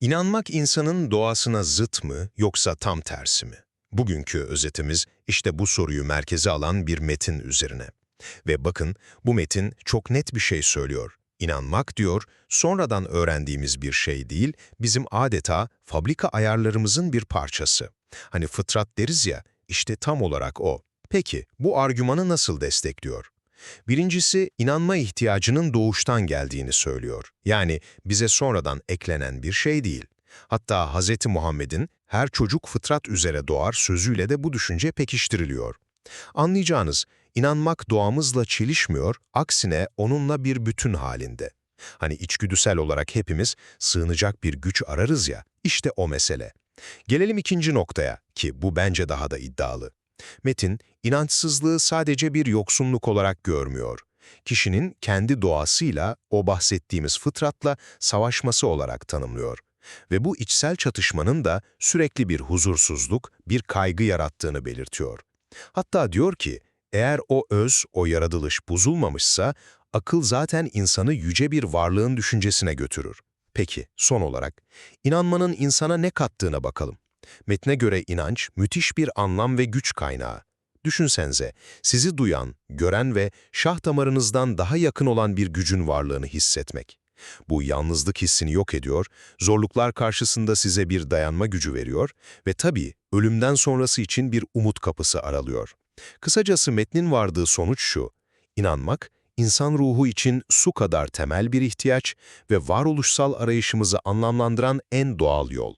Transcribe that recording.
İnanmak insanın doğasına zıt mı yoksa tam tersi mi? Bugünkü özetimiz işte bu soruyu merkeze alan bir metin üzerine. Ve bakın bu metin çok net bir şey söylüyor. İnanmak diyor, sonradan öğrendiğimiz bir şey değil, bizim adeta fabrika ayarlarımızın bir parçası. Hani fıtrat deriz ya, işte tam olarak o. Peki bu argümanı nasıl destekliyor? Birincisi, inanma ihtiyacının doğuştan geldiğini söylüyor. Yani bize sonradan eklenen bir şey değil. Hatta Hz. Muhammed'in her çocuk fıtrat üzere doğar sözüyle de bu düşünce pekiştiriliyor. Anlayacağınız, inanmak doğamızla çelişmiyor, aksine onunla bir bütün halinde. Hani içgüdüsel olarak hepimiz sığınacak bir güç ararız ya, işte o mesele. Gelelim ikinci noktaya ki bu bence daha da iddialı. Metin, inançsızlığı sadece bir yoksunluk olarak görmüyor. Kişinin kendi doğasıyla, o bahsettiğimiz fıtratla savaşması olarak tanımlıyor. Ve bu içsel çatışmanın da sürekli bir huzursuzluk, bir kaygı yarattığını belirtiyor. Hatta diyor ki, eğer o öz, o yaratılış bozulmamışsa, akıl zaten insanı yüce bir varlığın düşüncesine götürür. Peki, son olarak, inanmanın insana ne kattığına bakalım. Metne göre inanç, müthiş bir anlam ve güç kaynağı. Düşünsenize, sizi duyan, gören ve şah damarınızdan daha yakın olan bir gücün varlığını hissetmek. Bu yalnızlık hissini yok ediyor, zorluklar karşısında size bir dayanma gücü veriyor ve tabii ölümden sonrası için bir umut kapısı aralıyor. Kısacası metnin vardığı sonuç şu: İnanmak, insan ruhu için su kadar temel bir ihtiyaç ve varoluşsal arayışımızı anlamlandıran en doğal yol.